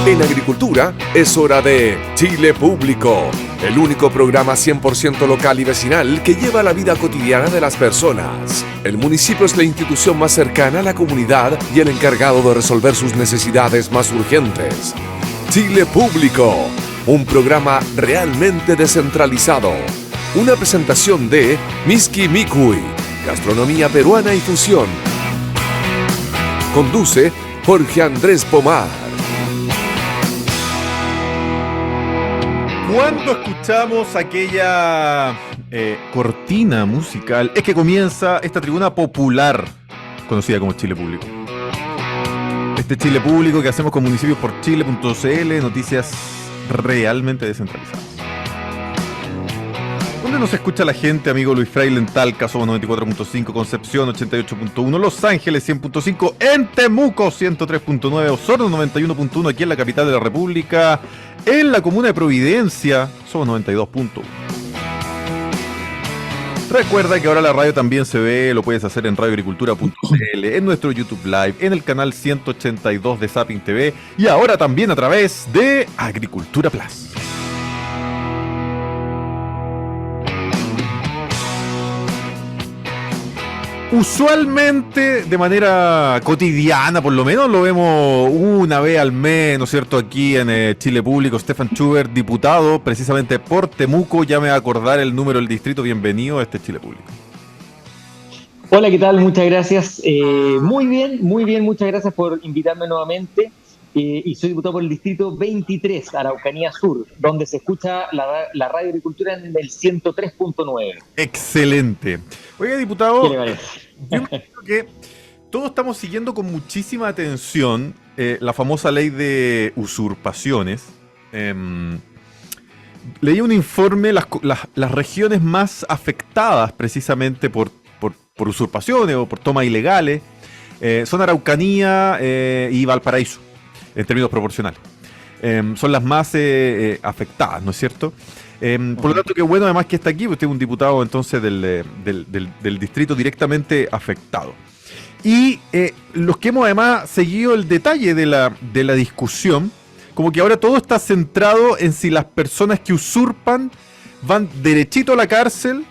En agricultura es hora de Chile Público, el único programa 100% local y vecinal que lleva la vida cotidiana de las personas. El municipio es la institución más cercana a la comunidad y el encargado de resolver sus necesidades más urgentes. Chile Público, un programa realmente descentralizado. Una presentación de Miski Mikui, gastronomía peruana y fusión. Conduce Jorge Andrés Pomar. Cuando escuchamos aquella cortina musical, es que comienza esta tribuna popular, conocida como Chile Público. Este Chile Público que hacemos con municipios-por-chile.cl, noticias realmente descentralizadas. ¿Dónde nos escucha la gente, amigo Luis Fraile? En Talca, somos 94.5, Concepción 88.1, Los Ángeles 100.5, en Temuco 103.9, Osorno 91.1, aquí en la capital de la República, en la comuna de Providencia somos 92.1. Recuerda que ahora la radio también se ve, lo puedes hacer en radioagricultura.cl, en nuestro YouTube Live, en el canal 182 de Zapping TV y ahora también a través de Agricultura Plus. Usualmente, de manera cotidiana, por lo menos, lo vemos una vez al mes, ¿no es cierto?, aquí en Chile Público. Stefan Schubert, diputado, precisamente por Temuco, ya me va a acordar el número del distrito. Bienvenido a este Chile Público. Hola, ¿qué tal? Muchas gracias. Muy bien, muchas gracias por invitarme nuevamente. Y soy diputado por el distrito 23, Araucanía Sur, donde se escucha la radio agricultura en el 103.9. Excelente. Oiga, diputado, ¿Qué le parece? yo creo que todos estamos siguiendo con muchísima atención la famosa ley de usurpaciones. Leí un informe, las regiones más afectadas precisamente por usurpaciones o por tomas ilegales son Araucanía y Valparaíso, en términos proporcionales. Son las más afectadas, ¿no es cierto? Por lo tanto, qué bueno además que está aquí, usted es un diputado entonces del distrito directamente afectado. Y los que hemos además seguido el detalle de la discusión, como que ahora todo está centrado en si las personas que usurpan van derechito a la cárcel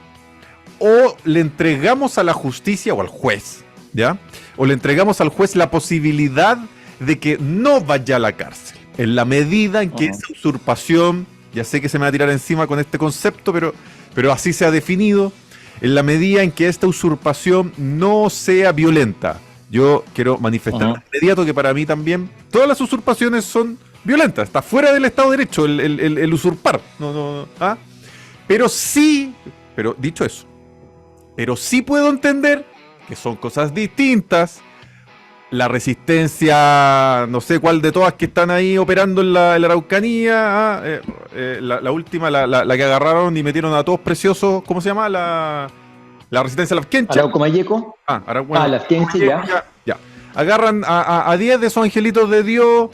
o le entregamos a la justicia o al juez, ¿ya? O le entregamos al juez la posibilidad de que no vaya a la cárcel, en la medida en que esa usurpación, ya sé que se me va a tirar encima con este concepto, pero así se ha definido, en la medida en que esta usurpación no sea violenta. Yo quiero manifestar de inmediato que para mí también todas las usurpaciones son violentas, está fuera del Estado de Derecho el usurpar, ¿ah? Pero dicho eso, pero sí puedo entender que son cosas distintas. La resistencia, no sé cuál de todas que están ahí operando en la Araucanía, la última, la que agarraron y metieron a todos preciosos, ¿cómo se llama? La resistencia Lafkencha. Arauco-Mayeco. Lafkencha, ya. Agarran a 10 de esos angelitos de Dios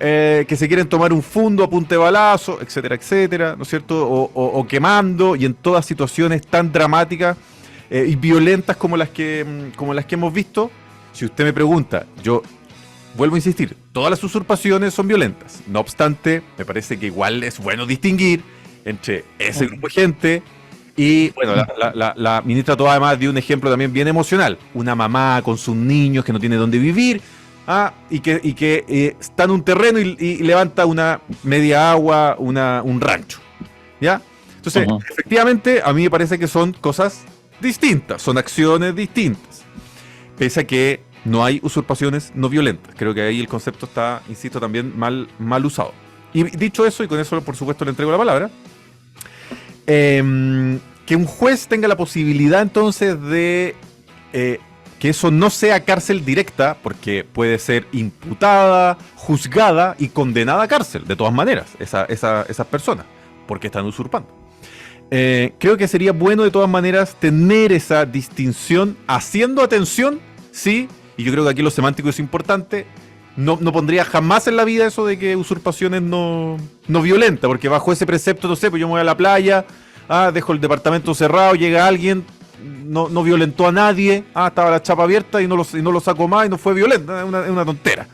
que se quieren tomar un fundo a punta de balazo, etcétera, etcétera, ¿no es cierto? O quemando, y en todas situaciones tan dramáticas y violentas como las que hemos visto. Si usted me pregunta, yo vuelvo a insistir, todas las usurpaciones son violentas. No obstante, me parece que igual es bueno distinguir entre ese grupo de gente y, bueno, la ministra Toá además dio un ejemplo también bien emocional. Una mamá con sus niños que no tiene dónde vivir y que está en un terreno y levanta una media agua, un rancho, ¿ya? Entonces, efectivamente, a mí me parece que son cosas distintas, son acciones distintas. Pese a que no hay usurpaciones no violentas. Creo que ahí el concepto está, insisto, también mal usado. Y dicho eso, y con eso por supuesto le entrego la palabra, que un juez tenga la posibilidad entonces de que eso no sea cárcel directa, porque puede ser imputada, juzgada y condenada a cárcel, de todas maneras, esas personas, porque están usurpando. Creo que sería bueno de todas maneras tener esa distinción, haciendo atención, sí, y yo creo que aquí lo semántico es importante. No pondría jamás en la vida eso de que usurpaciones no violentas, porque bajo ese precepto, no sé, pues yo me voy a la playa, dejo el departamento cerrado, llega alguien, no violentó a nadie, estaba la chapa abierta y no lo sacó más y no fue violenta, es una tontera.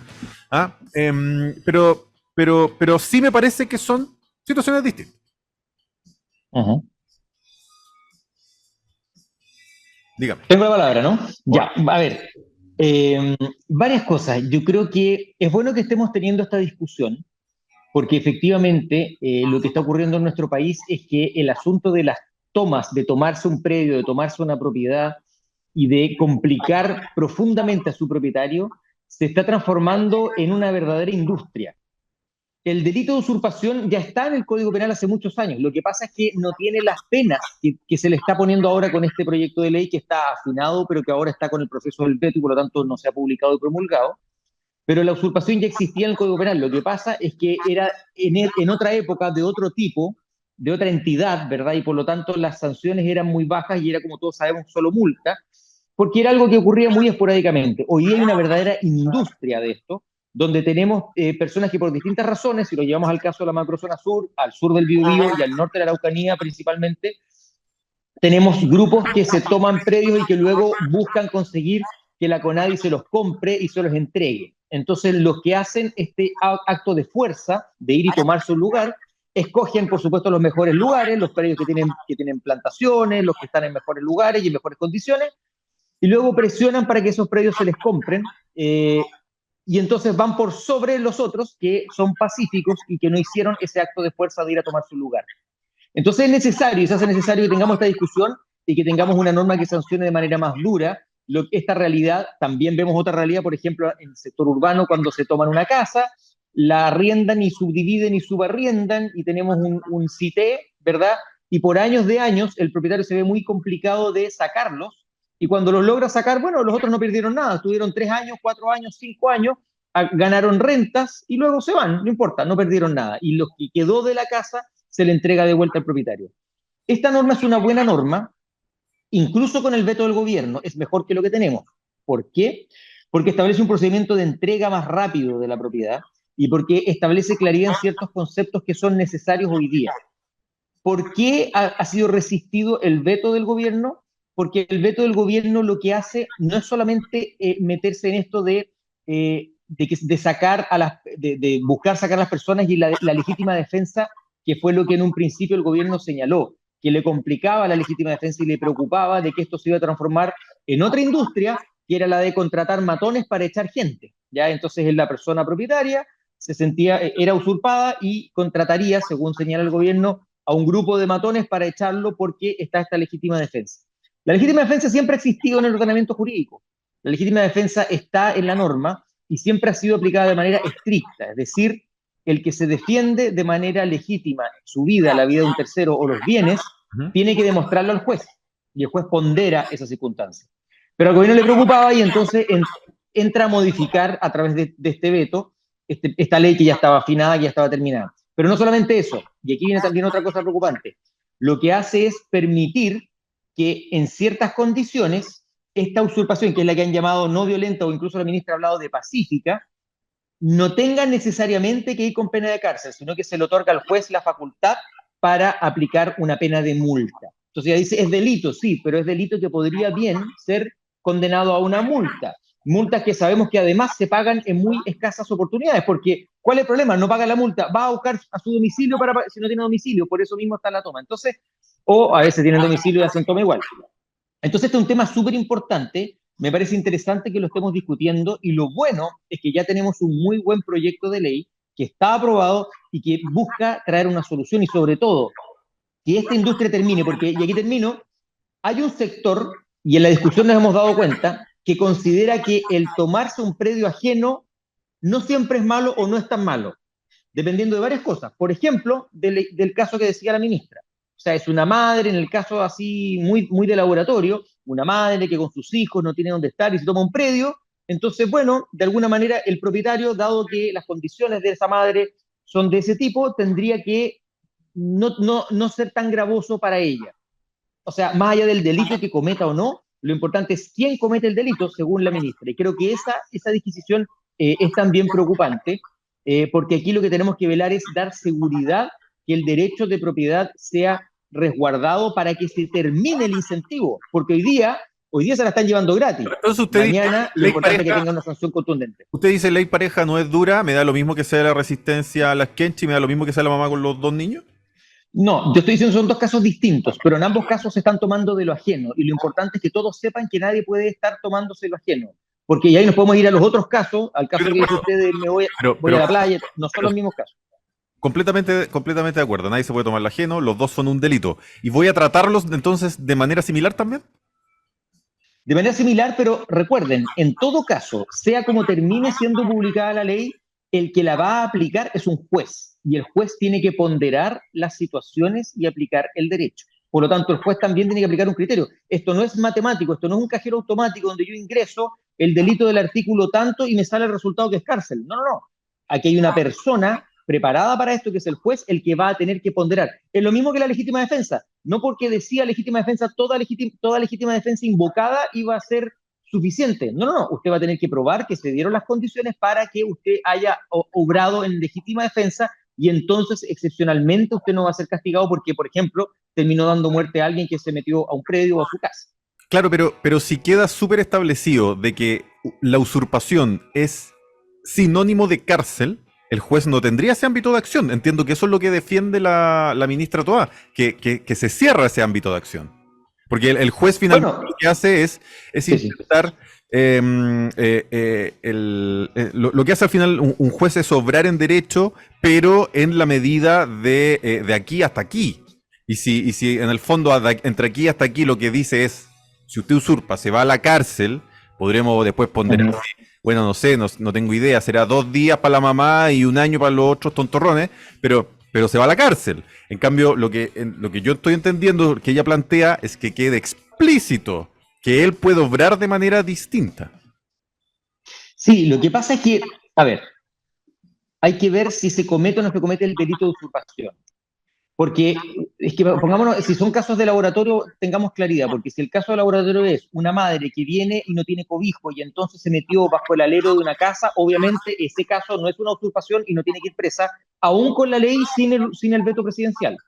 Pero pero sí me parece que son situaciones distintas. Ujú. Dígame. Tengo la palabra, ¿no? Bueno, Ya, a ver, varias cosas. Yo creo que es bueno que estemos teniendo esta discusión, porque efectivamente lo que está ocurriendo en nuestro país es que el asunto de las tomas, de tomarse un predio, de tomarse una propiedad y de complicar profundamente a su propietario, se está transformando en una verdadera industria. El delito de usurpación ya está en el Código Penal hace muchos años. Lo que pasa es que no tiene las penas que se le está poniendo ahora con este proyecto de ley que está afinado, pero que ahora está con el proceso del veto y por lo tanto no se ha publicado y promulgado. Pero la usurpación ya existía en el Código Penal. Lo que pasa es que era en otra época, de otro tipo, de otra entidad, ¿verdad? Y por lo tanto las sanciones eran muy bajas y era, como todos sabemos, solo multa, porque era algo que ocurría muy esporádicamente. Hoy día hay una verdadera industria de esto, donde tenemos personas que por distintas razones, si lo llevamos al caso de la macrozona sur, al sur del Biobío y al norte de la Araucanía principalmente, tenemos grupos que se toman predios y que luego buscan conseguir que la CONADI se los compre y se los entregue. Entonces, los que hacen este acto de fuerza, de ir y tomar su lugar, escogen, por supuesto, los mejores lugares, los predios que tienen plantaciones, los que están en mejores lugares y en mejores condiciones, y luego presionan para que esos predios se les compren, y entonces van por sobre los otros que son pacíficos y que no hicieron ese acto de fuerza de ir a tomar su lugar. Entonces es necesario, y se hace necesario que tengamos esta discusión y que tengamos una norma que sancione de manera más dura esta realidad. También vemos otra realidad, por ejemplo, en el sector urbano, cuando se toman una casa, la arriendan y subdividen y subarriendan y tenemos un CITE, ¿verdad? Y por años de años el propietario se ve muy complicado de sacarlos, y cuando los logra sacar, bueno, los otros no perdieron nada, tuvieron 3 años, 4 años, 5 años, ganaron rentas y luego se van, no importa, no perdieron nada. Y lo que quedó de la casa se le entrega de vuelta al propietario. Esta norma es una buena norma, incluso con el veto del gobierno, es mejor que lo que tenemos. ¿Por qué? Porque establece un procedimiento de entrega más rápido de la propiedad y porque establece claridad en ciertos conceptos que son necesarios hoy día. ¿Por qué ha sido resistido el veto del gobierno? Porque el veto del gobierno lo que hace no es solamente meterse en esto de sacar de buscar sacar a las personas y la legítima defensa, que fue lo que en un principio el gobierno señaló, que le complicaba la legítima defensa y le preocupaba de que esto se iba a transformar en otra industria, que era la de contratar matones para echar gente. ¿Ya? Entonces la persona propietaria se sentía, era usurpada y contrataría, según señala el gobierno, a un grupo de matones para echarlo porque está esta legítima defensa. La legítima defensa siempre ha existido en el ordenamiento jurídico. La legítima defensa está en la norma y siempre ha sido aplicada de manera estricta, es decir, el que se defiende de manera legítima su vida, la vida de un tercero o los bienes, tiene que demostrarlo al juez, y el juez pondera esa circunstancia. Pero al gobierno le preocupaba y entonces entra a modificar a través de este veto esta ley que ya estaba afinada, que ya estaba terminada. Pero no solamente eso, y aquí viene también otra cosa preocupante, lo que hace es permitir que en ciertas condiciones esta usurpación, que es la que han llamado no violenta, o incluso la ministra ha hablado de pacífica, no tenga necesariamente que ir con pena de cárcel, sino que se le otorga al juez la facultad para aplicar una pena de multa. Entonces ya dice, es delito, sí, pero es delito que podría bien ser condenado a una multa. Multas que sabemos que además se pagan en muy escasas oportunidades, porque ¿cuál es el problema? No paga la multa, va a buscar a su domicilio si no tiene domicilio, por eso mismo está la toma. Entonces, o a veces tienen domicilio y hacen toma igual. Entonces, este es un tema súper importante, me parece interesante que lo estemos discutiendo, y lo bueno es que ya tenemos un muy buen proyecto de ley que está aprobado y que busca traer una solución, y sobre todo, que esta industria termine, porque, y aquí termino, hay un sector, y en la discusión nos hemos dado cuenta, que considera que el tomarse un predio ajeno no siempre es malo o no es tan malo, dependiendo de varias cosas. Por ejemplo, del caso que decía la ministra. O sea, es una madre, en el caso así muy, muy de laboratorio, una madre que con sus hijos no tiene dónde estar y se toma un predio. Entonces, bueno, de alguna manera el propietario, dado que las condiciones de esa madre son de ese tipo, tendría que no ser tan gravoso para ella. O sea, más allá del delito que cometa o no, lo importante es quién comete el delito, según la ministra. Y creo que esa disquisición es también preocupante, porque aquí lo que tenemos que velar es dar seguridad, que el derecho de propiedad sea resguardado para que se termine el incentivo. Porque hoy día Hoy día se la están llevando gratis. Entonces usted Mañana dice, lo importante es que tenga una sanción contundente. usted dice ley pareja no es dura, me da lo mismo que sea la resistencia a las Kenchi, me da lo mismo que sea la mamá con los dos niños. No, yo estoy diciendo son dos casos distintos, pero en ambos casos se están tomando de lo ajeno y lo importante es que todos sepan que nadie puede estar tomándose lo ajeno, porque ahí nos podemos ir a los otros casos, al caso que dice usted, me voy a la playa, no son los mismos casos. Completamente de acuerdo, nadie se puede tomar el ajeno, los dos son un delito. ¿Y voy a tratarlos entonces de manera similar también? De manera similar, pero recuerden, en todo caso, sea como termine siendo publicada la ley, el que la va a aplicar es un juez y el juez tiene que ponderar las situaciones y aplicar el derecho. Por lo tanto, el juez también tiene que aplicar un criterio. Esto no es matemático, esto no es un cajero automático donde yo ingreso el delito del artículo tanto y me sale el resultado que es cárcel. No, no, no. Aquí hay una persona preparada para esto, que es el juez, el que va a tener que ponderar. Es lo mismo que la legítima defensa. No porque decía legítima defensa, toda legítima defensa invocada iba a ser suficiente. No, no, no. Usted va a tener que probar que se dieron las condiciones para que usted haya obrado en legítima defensa y entonces, excepcionalmente, usted no va a ser castigado porque, por ejemplo, terminó dando muerte a alguien que se metió a un predio o a su casa. Claro, pero si queda súper establecido de que la usurpación es sinónimo de cárcel, el juez no tendría ese ámbito de acción. Entiendo que eso es lo que defiende la ministra Toá, que se cierra ese ámbito de acción. Porque el juez finalmente lo que hace es intentar... lo que hace al final un juez es obrar en derecho, pero en la medida de aquí hasta aquí. Y si en el fondo entre aquí hasta aquí lo que dice es, si usted usurpa, se va a la cárcel, podremos después poner así. Bueno, no sé, no tengo idea, será 2 días para la mamá y 1 año para los otros tontorrones, pero se va a la cárcel. En cambio, lo que yo estoy entendiendo que ella plantea es que quede explícito que él puede obrar de manera distinta. Sí, lo que pasa es que, a ver, hay que ver si se comete o no se comete el delito de usurpación. Porque es que, pongámonos, si son casos de laboratorio, tengamos claridad, porque si el caso de laboratorio es una madre que viene y no tiene cobijo y entonces se metió bajo el alero de una casa, obviamente ese caso no es una usurpación y no tiene que ir presa, aún con la ley sin el veto presidencial.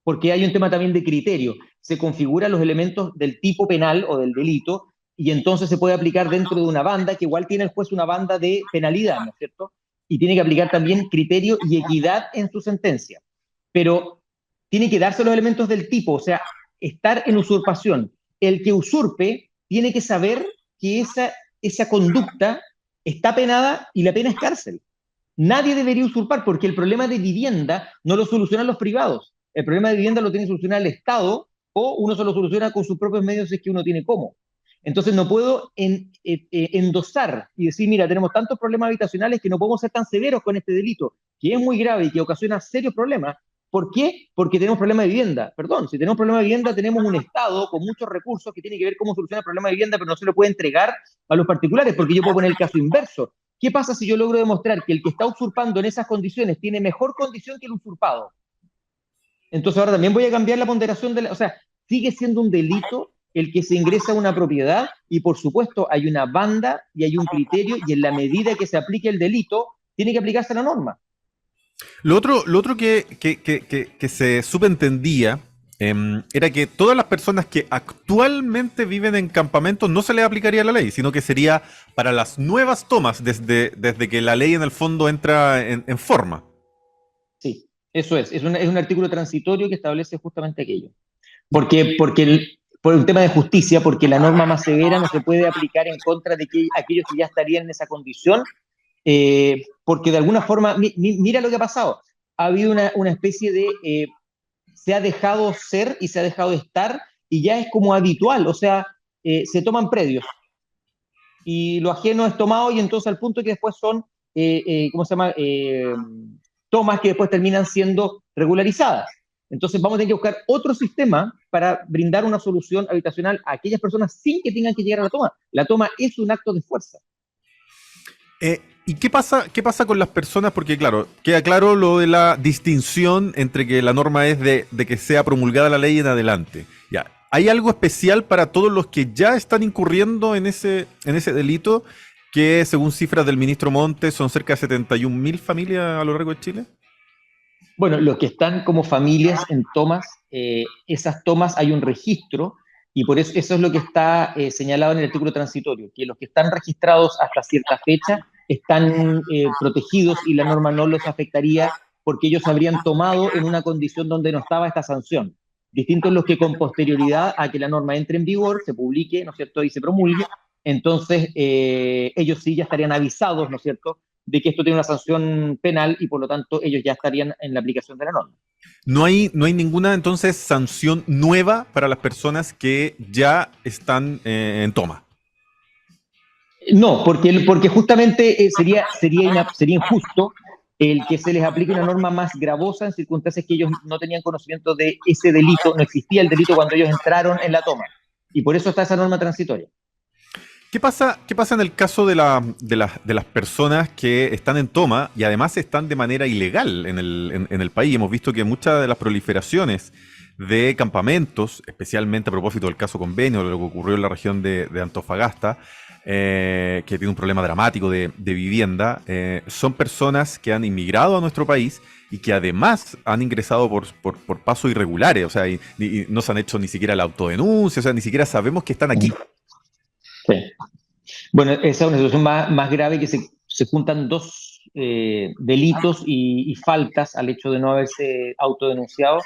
Porque hay un tema también de criterio. Se configuran los elementos del tipo penal o del delito y entonces se puede aplicar dentro de una banda, que igual tiene el juez una banda de penalidad, ¿no es cierto? Y tiene que aplicar también criterio y equidad en su sentencia. Pero tiene que darse los elementos del tipo, o sea, estar en usurpación. El que usurpe tiene que saber que esa conducta está penada y la pena es cárcel. Nadie debería usurpar porque el problema de vivienda no lo solucionan los privados. El problema de vivienda lo tiene que solucionar el Estado o uno se lo soluciona con sus propios medios si es que uno tiene cómo. Entonces no puedo endosar y decir, mira, tenemos tantos problemas habitacionales que no podemos ser tan severos con este delito, que es muy grave y que ocasiona serios problemas. ¿Por qué? Porque tenemos problema de vivienda. Perdón, si tenemos problema de vivienda, tenemos un Estado con muchos recursos que tiene que ver cómo solucionar el problema de vivienda, pero no se lo puede entregar a los particulares, porque yo puedo poner el caso inverso. ¿Qué pasa si yo logro demostrar que el que está usurpando en esas condiciones tiene mejor condición que el usurpado? Entonces ahora también voy a cambiar la ponderación o sea, sigue siendo un delito el que se ingresa a una propiedad y por supuesto hay una banda y hay un criterio y en la medida que se aplique el delito, tiene que aplicarse la norma. Lo otro que se subentendía era que todas las personas que actualmente viven en campamentos no se les aplicaría la ley, sino que sería para las nuevas tomas desde que la ley en el fondo entra en forma. Sí, eso es un artículo transitorio que establece justamente aquello. Por un tema de justicia, porque la norma más severa no se puede aplicar en contra de aquellos que ya estarían en esa condición, porque de alguna forma, mira lo que ha pasado, ha habido una especie de, se ha dejado ser y se ha dejado estar y ya es como habitual, o sea, se toman predios y lo ajeno es tomado y entonces al punto que después son, ¿cómo se llama? Tomas que después terminan siendo regularizadas. Entonces vamos a tener que buscar otro sistema para brindar una solución habitacional a aquellas personas sin que tengan que llegar a la toma. La toma es un acto de fuerza. ¿Y qué pasa con las personas? Porque claro, queda claro lo de la distinción entre que la norma es de que sea promulgada la ley en adelante. Ya, ¿hay algo especial para todos los que ya están incurriendo en ese delito? Que según cifras del ministro Montes son cerca de 71.000 familias a lo largo de Chile. Bueno, los que están como familias en tomas, esas tomas hay un registro Y por eso, eso es lo que está señalado en el artículo transitorio, que los que están registrados hasta cierta fecha están protegidos y la norma no los afectaría porque ellos habrían tomado en una condición donde no estaba esta sanción. Distintos los que con posterioridad a que la norma entre en vigor, se publique, ¿no es cierto?, y se promulgue, entonces ellos sí ya estarían avisados, ¿no es cierto?, de que esto tiene una sanción penal y por lo tanto ellos ya estarían en la aplicación de la norma. No hay ninguna entonces sanción nueva para las personas que ya están en toma. No, porque justamente sería injusto el que se les aplique una norma más gravosa en circunstancias que ellos no tenían conocimiento de ese delito, no existía el delito cuando ellos entraron en la toma. Y por eso está esa norma transitoria. ¿Qué pasa en el caso de las personas que están en toma y además están de manera ilegal en el país? Hemos visto que muchas de las proliferaciones de campamentos, especialmente a propósito del caso Convenio, de lo que ocurrió en la región de Antofagasta, que tiene un problema dramático de vivienda, son personas que han inmigrado a nuestro país y que además han ingresado por pasos irregulares, o sea, y no se han hecho ni siquiera la autodenuncia, o sea, ni siquiera sabemos que están aquí. Sí. Bueno, esa es una situación más grave que se juntan dos delitos y faltas al hecho de no haberse autodenunciado.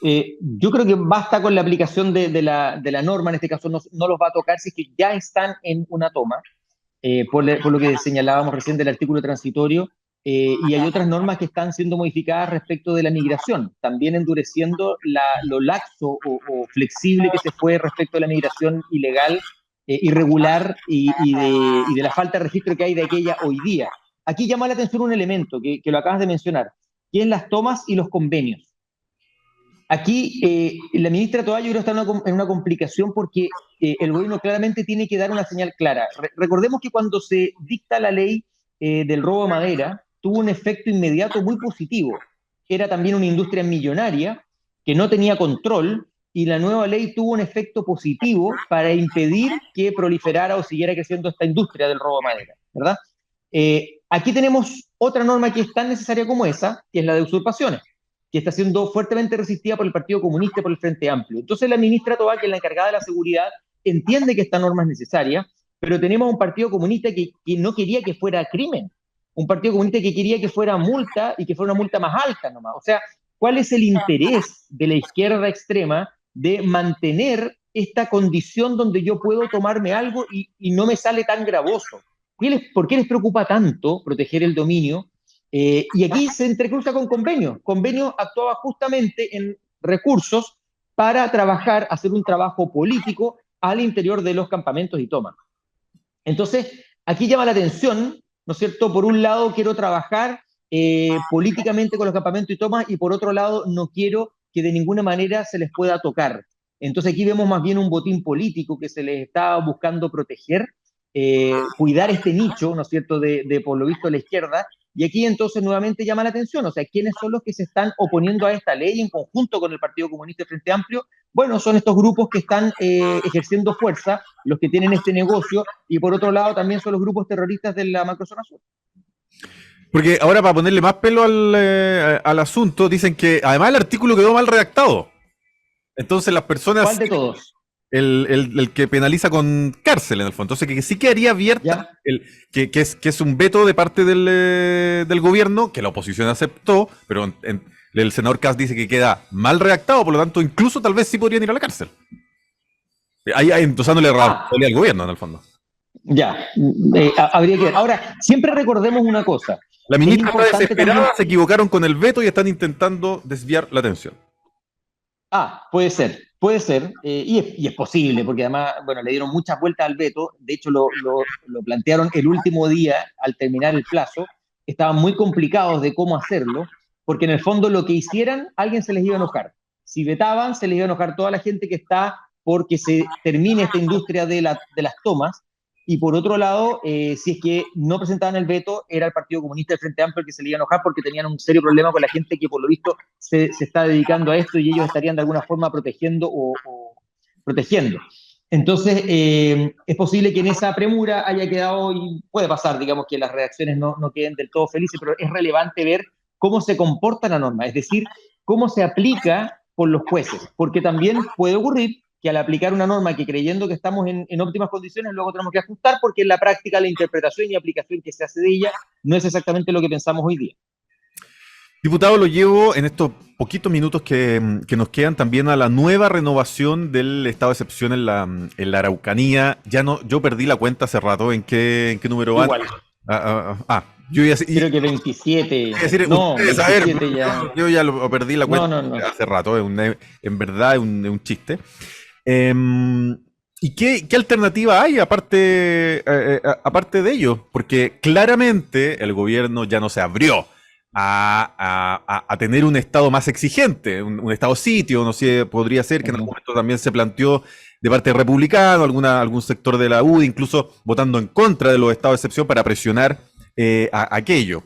Yo creo que basta con la aplicación de la norma, en este caso no los va a tocar si es que ya están en una toma, por lo que señalábamos recién del artículo transitorio, y hay otras normas que están siendo modificadas respecto de la migración, también endureciendo lo laxo o flexible que se fue respecto a la migración ilegal, irregular y de la falta de registro que hay de aquella hoy día. Aquí llama la atención un elemento que lo acabas de mencionar, que es las tomas y los convenios. Aquí la ministra Toá yo creo está en una complicación porque el gobierno claramente tiene que dar una señal clara. Recordemos que cuando se dicta la ley del robo de madera, tuvo un efecto inmediato muy positivo. Era también una industria millonaria que no tenía control y la nueva ley tuvo un efecto positivo para impedir que proliferara o siguiera creciendo esta industria del robo de madera, ¿verdad? Aquí tenemos otra norma que es tan necesaria como esa, que es la de usurpaciones, que está siendo fuertemente resistida por el Partido Comunista y por el Frente Amplio. Entonces la ministra Toá, que es la encargada de la seguridad, entiende que esta norma es necesaria, pero tenemos un Partido Comunista que no quería que fuera crimen, un Partido Comunista que quería que fuera multa y que fuera una multa más alta nomás. O sea, ¿cuál es el interés de la izquierda extrema de mantener esta condición donde yo puedo tomarme algo y no me sale tan gravoso? ¿Por qué les preocupa tanto proteger el dominio? Y aquí se entrecruza con Convenio. Convenio actuaba justamente en recursos para trabajar, hacer un trabajo político al interior de los campamentos y tomas. Entonces, aquí llama la atención, ¿no es cierto? Por un lado, quiero trabajar políticamente con los campamentos y tomas, y por otro lado, no quiero que de ninguna manera se les pueda tocar. Entonces, aquí vemos más bien un botín político que se les está buscando proteger, cuidar este nicho, ¿no es cierto?, de por lo visto la izquierda. Y aquí entonces nuevamente llama la atención, o sea, ¿quiénes son los que se están oponiendo a esta ley en conjunto con el Partido Comunista y Frente Amplio? Bueno, son estos grupos que están ejerciendo fuerza, los que tienen este negocio, y por otro lado también son los grupos terroristas de la macrozona sur. Porque ahora, para ponerle más pelo al asunto, dicen que además el artículo quedó mal redactado. Entonces las personas... ¿Cuál de todos? El que penaliza con cárcel, en el fondo. Entonces, que sí quedaría abierta, que es un veto de parte del gobierno, que la oposición aceptó, pero el senador Kast dice que queda mal redactado, por lo tanto, incluso tal vez sí podrían ir a la cárcel. Ahí endosándole al gobierno, en el fondo. Ya, habría que ver. Ahora, siempre recordemos una cosa. La ministra está desesperada, también... se equivocaron con el veto y están intentando desviar la atención. Puede ser, y es posible, porque además, bueno, le dieron muchas vueltas al veto, de hecho lo plantearon el último día, al terminar el plazo, estaban muy complicados de cómo hacerlo, porque en el fondo lo que hicieran, alguien se les iba a enojar. Si vetaban, se les iba a enojar toda la gente que está porque se termine esta industria de las tomas, y por otro lado, si es que no presentaban el veto, era el Partido Comunista del Frente Amplio el que se le iba a enojar porque tenían un serio problema con la gente que por lo visto se está dedicando a esto y ellos estarían de alguna forma protegiendo o protegiendo. Entonces, es posible que en esa premura haya quedado, y puede pasar, digamos, que las reacciones no queden del todo felices, pero es relevante ver cómo se comporta la norma, es decir, cómo se aplica por los jueces, porque también puede ocurrir que al aplicar una norma que creyendo que estamos en óptimas condiciones, luego tenemos que ajustar porque en la práctica la interpretación y aplicación que se hace de ella no es exactamente lo que pensamos hoy día. Diputado, lo llevo en estos poquitos minutos que nos quedan también a la nueva renovación del estado de excepción en la Araucanía. Ya no, yo perdí la cuenta hace rato en qué número van. Igual. Yo iba a Creo que 27. iba a decir, No, ustedes, a ver, 27 ya. yo ya perdí la cuenta No. hace rato, en verdad es un chiste. ¿Y qué alternativa hay aparte de ello? Porque claramente el gobierno ya no se abrió a tener un Estado más exigente, un Estado sitio, no sé, podría ser que en algún momento también se planteó de parte republicana, algún sector de la UDI, incluso votando en contra de los estados de excepción para presionar a aquello.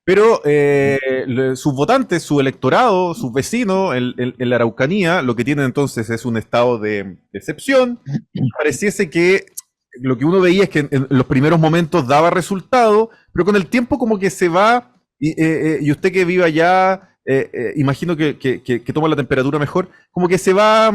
Pero sus votantes, su electorado, sus vecinos en la Araucanía, lo que tienen entonces es un estado de excepción. Pareciese que lo que uno veía es que en los primeros momentos daba resultado, pero con el tiempo como que se va, y usted que vive allá, imagino que toma la temperatura mejor, como que se va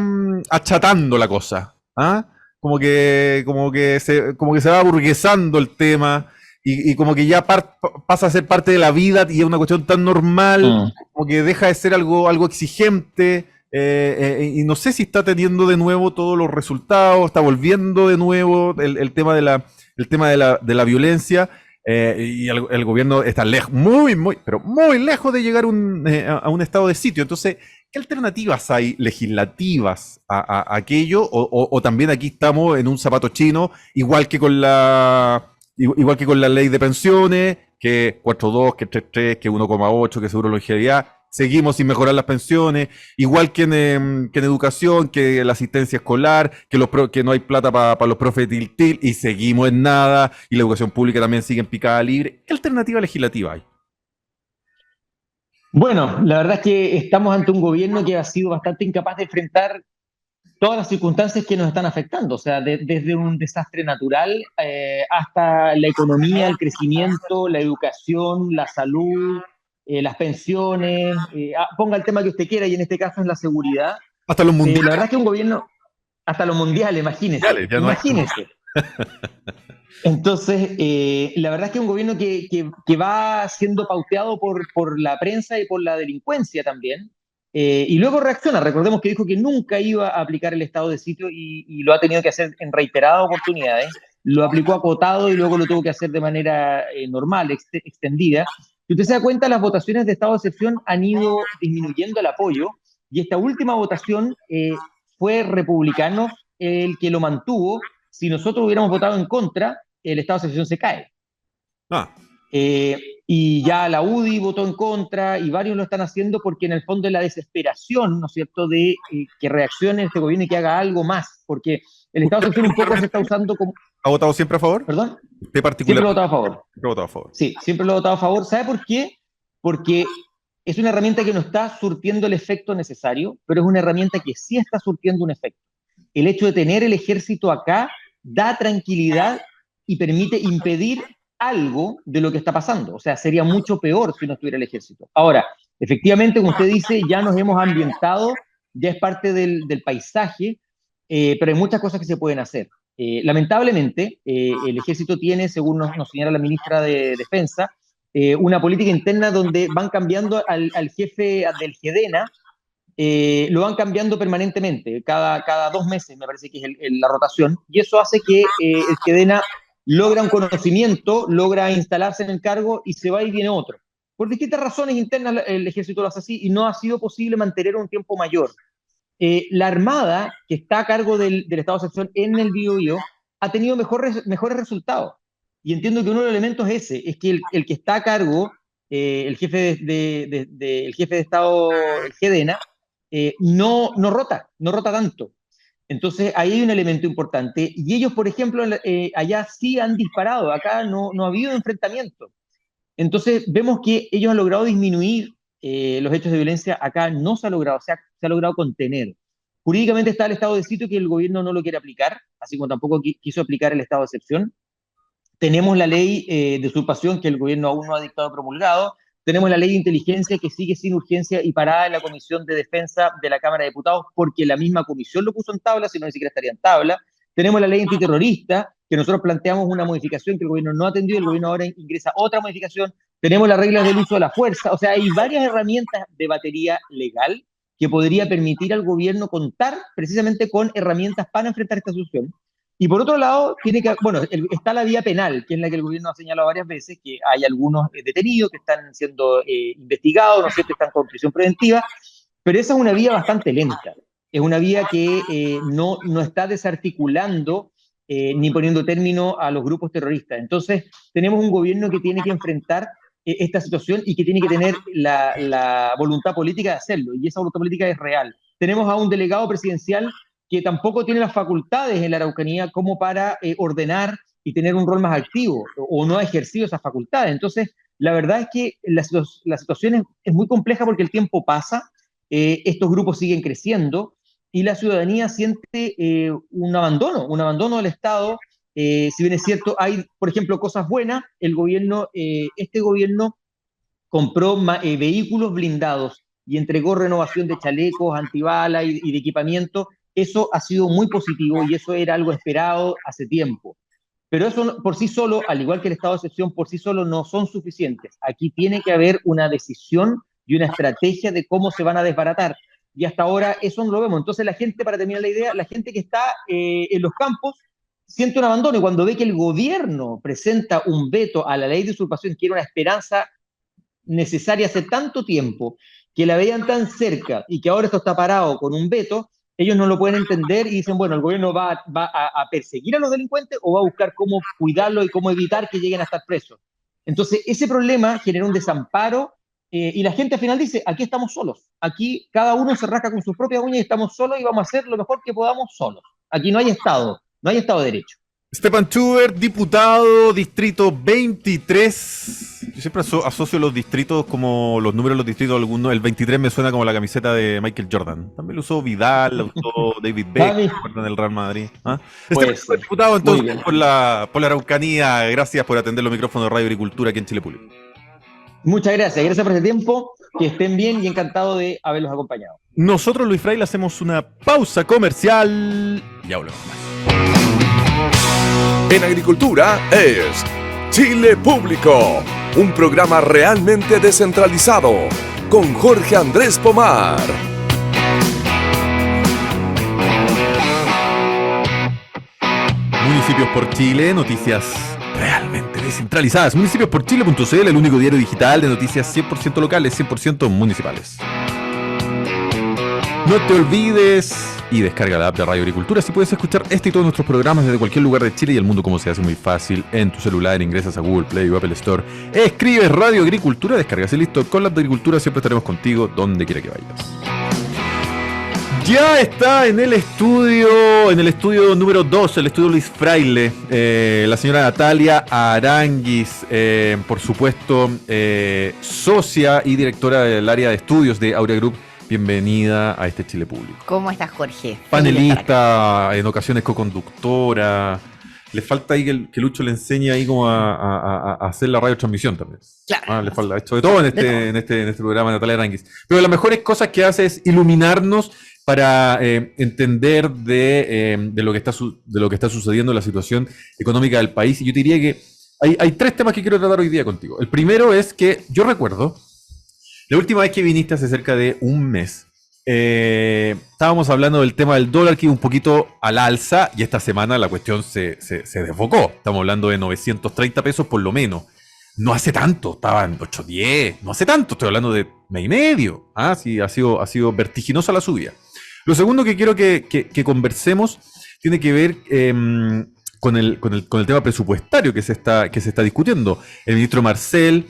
achatando la cosa, ¿ah? Como que se va aburguesando el tema. Y como que ya pasa a ser parte de la vida y es una cuestión tan normal, como que deja de ser algo exigente, y no sé si está teniendo de nuevo todos los resultados, está volviendo de nuevo el tema de la violencia, y el gobierno está pero muy lejos de llegar a un estado de sitio. Entonces, ¿qué alternativas hay legislativas a aquello? O también aquí estamos en un zapato chino, igual que con la ley de pensiones, que 4.2, que 3.3, que 1.8, que seguro longevidad, seguimos sin mejorar las pensiones, igual que en educación, que la asistencia escolar, que no hay plata para los profes de TIL, y seguimos en nada, y la educación pública también sigue en picada libre. ¿Qué alternativa legislativa hay? Bueno, la verdad es que estamos ante un gobierno que ha sido bastante incapaz de enfrentar todas las circunstancias que nos están afectando, o sea, desde un desastre natural hasta la economía, el crecimiento, la educación, la salud, las pensiones, ponga el tema que usted quiera y en este caso es la seguridad. Hasta los La mundiales. verdad es que un gobierno, hasta lo mundial, imagínese, Ya no hay. imagínese. Entonces, la verdad es que es un gobierno que va siendo pauteado por la prensa y por la delincuencia también, y luego reacciona. Recordemos que dijo que nunca iba a aplicar el estado de sitio y lo ha tenido que hacer en reiteradas oportunidades. Lo aplicó acotado y luego lo tuvo que hacer de manera normal, extendida. Si usted se da cuenta, las votaciones de estado de excepción han ido disminuyendo el apoyo y esta última votación fue republicano el que lo mantuvo. Si nosotros hubiéramos votado en contra, el estado de excepción se cae. Ah, Y ya la UDI votó en contra y varios lo están haciendo porque en el fondo es la desesperación, ¿no es cierto?, de que reaccione este gobierno y que haga algo más, porque el estado de excepción un poco se está usando como... ¿ha votado siempre a favor? ¿Perdón? ¿De particular? Siempre lo he votado a favor. Siempre he votado a favor. Sí, siempre lo he votado a favor. ¿Sabe por qué? Porque es una herramienta que no está surtiendo el efecto necesario, pero es una herramienta que sí está surtiendo un efecto. El hecho de tener el ejército acá da tranquilidad y permite impedir algo de lo que está pasando. O sea, sería mucho peor si no estuviera el ejército. Ahora, efectivamente, como usted dice, ya nos hemos ambientado, ya es parte del paisaje, pero hay muchas cosas que se pueden hacer. Lamentablemente, el ejército tiene, según nos señala la ministra de Defensa, una política interna donde van cambiando al jefe del GEDENA, lo van cambiando permanentemente, cada 2 meses me parece que es la rotación, y eso hace que el GEDENA logra un conocimiento, logra instalarse en el cargo y se va y viene otro. Por distintas razones internas el ejército lo hace así y no ha sido posible mantener un tiempo mayor. La Armada, que está a cargo del estado de excepción en el Biobío, ha tenido mejores resultados. Y entiendo que uno de los elementos es ese, es que el que está a cargo, el jefe el jefe de Estado, el GEDENA, no rota tanto. Entonces ahí hay un elemento importante. Y ellos, por ejemplo, allá sí han disparado, acá no ha habido enfrentamiento. Entonces vemos que ellos han logrado disminuir los hechos de violencia, acá no se ha logrado, se ha logrado contener. Jurídicamente está el estado de sitio que el gobierno no lo quiere aplicar, así como tampoco quiso aplicar el estado de excepción. Tenemos la ley de usurpación que el gobierno aún no ha dictado promulgado, tenemos la ley de inteligencia que sigue sin urgencia y parada en la Comisión de Defensa de la Cámara de Diputados porque la misma comisión lo puso en tabla, si no ni siquiera estaría en tabla. Tenemos la ley antiterrorista, que nosotros planteamos una modificación que el gobierno no atendió, el gobierno ahora ingresa otra modificación. Tenemos las reglas del uso de la fuerza, o sea, hay varias herramientas de batería legal que podría permitir al gobierno contar precisamente con herramientas para enfrentar esta situación. Y por otro lado, está la vía penal, que es la que el gobierno ha señalado varias veces, que hay algunos detenidos que están siendo investigados, ¿no es cierto?, están con prisión preventiva, pero esa es una vía bastante lenta. Es una vía que no está desarticulando ni poniendo término a los grupos terroristas. Entonces, tenemos un gobierno que tiene que enfrentar esta situación y que tiene que tener la voluntad política de hacerlo, y esa voluntad política es real. Tenemos a un delegado presidencial que tampoco tiene las facultades en la Araucanía como para ordenar y tener un rol más activo, o no ha ejercido esas facultades. Entonces, la verdad es que la situación es muy compleja porque el tiempo pasa, estos grupos siguen creciendo, y la ciudadanía siente un abandono del Estado. Si bien es cierto, hay, por ejemplo, cosas buenas, este gobierno compró vehículos blindados y entregó renovación de chalecos, antibala y de equipamiento. Eso ha sido muy positivo y eso era algo esperado hace tiempo. Pero eso por sí solo, al igual que el estado de excepción, por sí solo no son suficientes. Aquí tiene que haber una decisión y una estrategia de cómo se van a desbaratar. Y hasta ahora eso no lo vemos. Entonces la gente, para terminar la idea, la gente que está en los campos siente un abandono, y cuando ve que el gobierno presenta un veto a la ley de usurpación, que era una esperanza necesaria hace tanto tiempo, que la veían tan cerca y que ahora esto está parado con un veto, ellos no lo pueden entender y dicen, bueno, el gobierno va a perseguir a los delincuentes o va a buscar cómo cuidarlos y cómo evitar que lleguen a estar presos. Entonces, ese problema genera un desamparo y la gente al final dice, aquí estamos solos, aquí cada uno se rasca con sus propias uñas y estamos solos y vamos a hacer lo mejor que podamos solos. Aquí no hay Estado de Derecho. Stepan Schubert, diputado, distrito 23. Yo siempre asocio los distritos como los números de los distritos. Algunos, el 23 me suena como la camiseta de Michael Jordan. También lo usó Vidal, lo usó David Beckham en el Real Madrid. ¿Ah? Stepan Schubert, diputado, entonces, por la Araucanía. Gracias por atender los micrófonos de Radio Agricultura aquí en Chile Público. Muchas gracias. Gracias por este tiempo. Que estén bien y encantado de haberlos acompañado. Nosotros, Luis Fraile, hacemos una pausa comercial y ya volvemos más. En Agricultura es Chile Público, un programa realmente descentralizado, con Jorge Andrés Pomar. Municipios por Chile, noticias realmente descentralizadas. Municipios-por-chile.cl, el único diario digital de noticias 100% locales, 100% municipales. No te olvides y descarga la app de Radio Agricultura. Si puedes escuchar este y todos nuestros programas desde cualquier lugar de Chile y el mundo, como se hace muy fácil, en tu celular, ingresas a Google Play o Apple Store, escribes Radio Agricultura, descargas y listo. Con la app de Agricultura siempre estaremos contigo donde quiera que vayas. Ya está en el estudio número 2, el estudio Luis Fraile, la señora Natalia Aranguis, por supuesto, socia y directora del área de estudios de Aurea Group. Bienvenida a este Chile Público. ¿Cómo estás, Jorge? Panelista, en ocasiones co-conductora. Le falta ahí que Lucho le enseñe ahí como a hacer la radiotransmisión también. Claro. Le falta, ha hecho de todo en este programa, Natalia Aranguis. Pero las mejores cosas que hace es iluminarnos para entender de lo que está sucediendo en la situación económica del país. Y yo te diría que hay tres temas que quiero tratar hoy día contigo. El primero es que yo recuerdo la última vez que viniste hace cerca de un mes, estábamos hablando del tema del dólar que iba un poquito al alza, y esta semana la cuestión se desbocó. Estamos hablando de 930 pesos por lo menos. No hace tanto, estaban 8.10, no hace tanto, estoy hablando de mes y medio. Sí, ha sido vertiginosa la subida. Lo segundo que quiero que conversemos tiene que ver con el tema presupuestario que se está discutiendo. El ministro Marcel,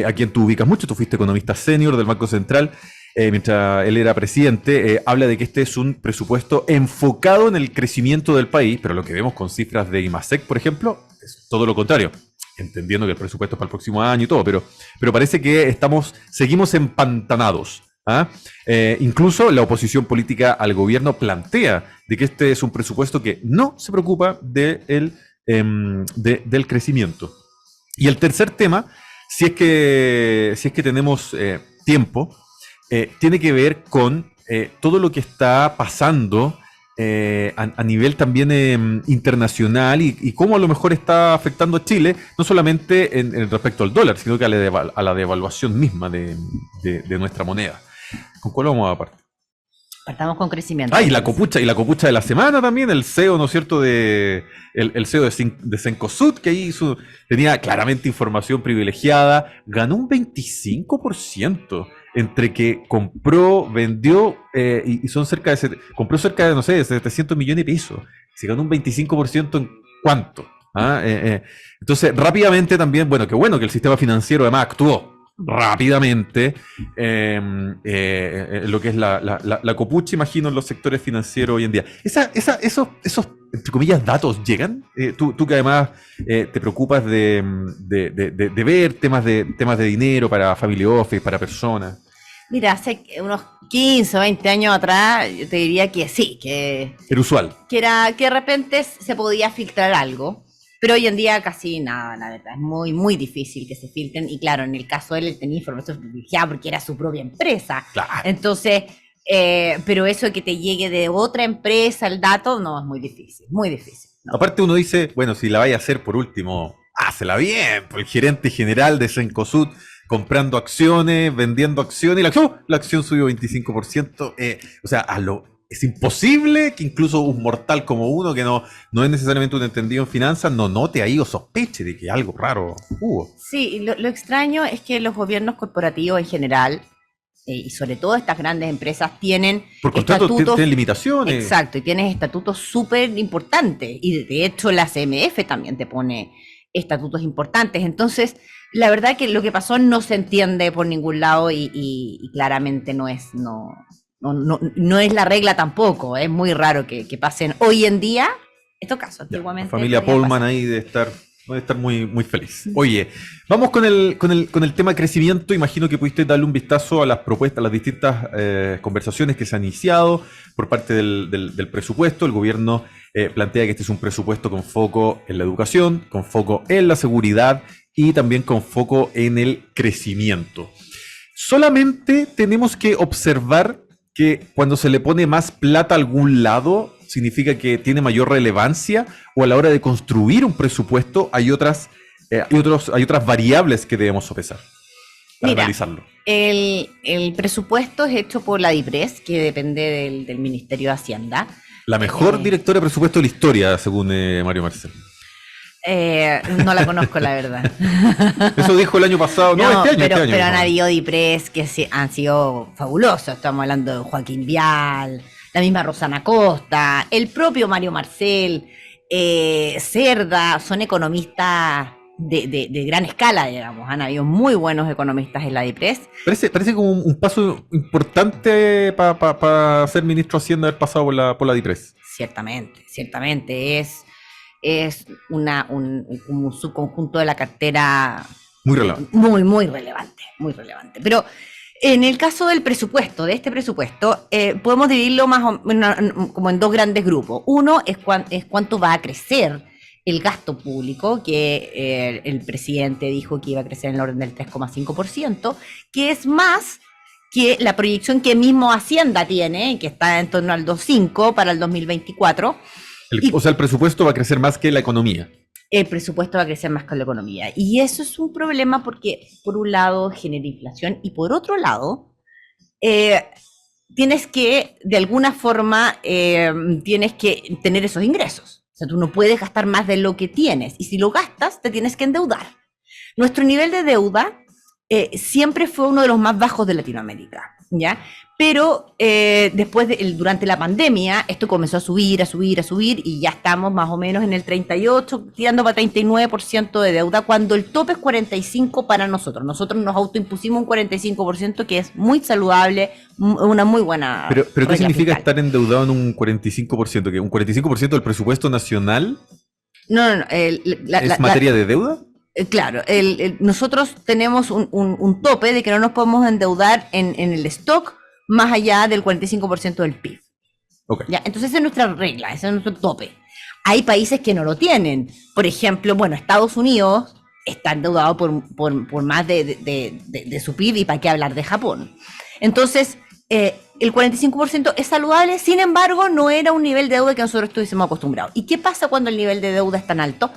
a quien tú ubicas mucho, tú fuiste economista senior del Banco Central, mientras él era presidente, habla de que este es un presupuesto enfocado en el crecimiento del país, pero lo que vemos con cifras de IMASEC, por ejemplo, es todo lo contrario. Entendiendo que el presupuesto es para el próximo año y todo, pero parece que seguimos empantanados. Incluso la oposición política al gobierno plantea de que este es un presupuesto que no se preocupa del crecimiento. Y el tercer tema si es que tenemos tiempo, tiene que ver con todo lo que está pasando a nivel también internacional y cómo a lo mejor está afectando a Chile, no solamente en respecto al dólar, sino que a la devaluación misma de nuestra moneda. ¿Con cuál vamos a partir? Partamos con crecimiento. Ah, y la copucha de la semana también, el CEO, ¿no es cierto?, el CEO de Cencosud, que ahí tenía claramente información privilegiada, ganó un 25% entre que compró, vendió, y son compró cerca de, no sé, de 700 millones de pesos. Se ganó un 25% en ¿cuánto? Entonces, rápidamente también, bueno que el sistema financiero además actuó rápidamente lo que es la copucha, imagino, en los sectores financieros hoy en día. Esos entre comillas, datos llegan. Tú que además te preocupas de ver temas de dinero para family office, para personas. Mira, hace unos 15 o 20 años atrás, yo te diría que sí, que Era usual. que de repente se podía filtrar algo. Pero hoy en día casi nada, la verdad. Es muy, muy difícil que se filtren. Y claro, en el caso de él tenía información privilegiada porque era su propia empresa. Claro. Entonces, pero eso de que te llegue de otra empresa el dato, no, es muy difícil, muy difícil. No. Aparte uno dice, bueno, si la vaya a hacer por último, hácela bien. Pues el gerente general de Cencosud comprando acciones, vendiendo acciones, y la acción subió 25%. O sea, es imposible que incluso un mortal como uno, que no es necesariamente un entendido en finanzas, no note ahí o sospeche de que algo raro hubo. Sí, lo extraño es que los gobiernos corporativos en general, y sobre todo estas grandes empresas, tienen por contrato, estatutos. Tienen limitaciones. Exacto, y tienes estatutos súper importantes. Y de hecho la CMF también te pone estatutos importantes. Entonces, la verdad que lo que pasó no se entiende por ningún lado y claramente no es la regla tampoco. Es muy raro que pasen hoy en día estos casos. Antiguamente la familia Polman ahí debe estar muy, muy feliz. Oye, vamos con el tema crecimiento. Imagino que pudiste darle un vistazo a las propuestas, a las distintas conversaciones que se han iniciado por parte del presupuesto. El gobierno plantea que este es un presupuesto con foco en la educación, con foco en la seguridad y también con foco en el crecimiento. Solamente tenemos que observar que cuando se le pone más plata a algún lado, significa que tiene mayor relevancia, o a la hora de construir un presupuesto hay otras variables que debemos sopesar para analizarlo. El presupuesto es hecho por la DIPRES, que depende del Ministerio de Hacienda. La mejor directora de presupuesto de la historia, según Mario Marcel. No la conozco, la verdad. Eso dijo el año pasado. Pero han habido DIPRES que han sido fabulosos. Estamos hablando de Joaquín Vial, la misma Rosana Costa, el propio Mario Marcel, Cerda. Son economistas de gran escala, digamos. Han habido muy buenos economistas en la DIPRES. Parece como un paso importante para ser ministro de Hacienda, haber pasado por la DIPRES. Ciertamente. Es un subconjunto de la cartera muy relevante. Muy relevante. Pero en el caso del presupuesto, de este presupuesto, podemos dividirlo más o menos como en dos grandes grupos. Uno es cuánto va a crecer el gasto público, que el presidente dijo que iba a crecer en el orden del 3,5%, que es más que la proyección que mismo Hacienda tiene, que está en torno al 2,5% para el 2024. O sea, el presupuesto va a crecer más que la economía. El presupuesto va a crecer más que la economía. Y eso es un problema porque, por un lado, genera inflación y, por otro lado, tienes que, de alguna forma, tienes que tener esos ingresos. O sea, tú no puedes gastar más de lo que tienes. Y si lo gastas, te tienes que endeudar. Nuestro nivel de deuda siempre fue uno de los más bajos de Latinoamérica, ¿ya? Pero después, durante la pandemia, esto comenzó a subir, y ya estamos más o menos en el 38%, tirando para 39% de deuda, cuando el tope es 45% para nosotros. Nosotros nos autoimpusimos un 45%, que es muy saludable, una muy buena. Pero ¿qué significa fiscal. estar endeudado en un 45%? ¿Que un 45% del presupuesto nacional No. es materia de deuda? Claro, nosotros tenemos un tope de que no nos podemos endeudar en el stock más allá del 45% del PIB. Okay. ¿Ya? Entonces esa es nuestra regla, ese es nuestro tope. Hay países que no lo tienen. Por ejemplo, Estados Unidos está endeudado por más de su PIB, y para qué hablar de Japón. Entonces, el 45% es saludable, sin embargo, no era un nivel de deuda que nosotros estuviésemos acostumbrados. ¿Y qué pasa cuando el nivel de deuda es tan alto?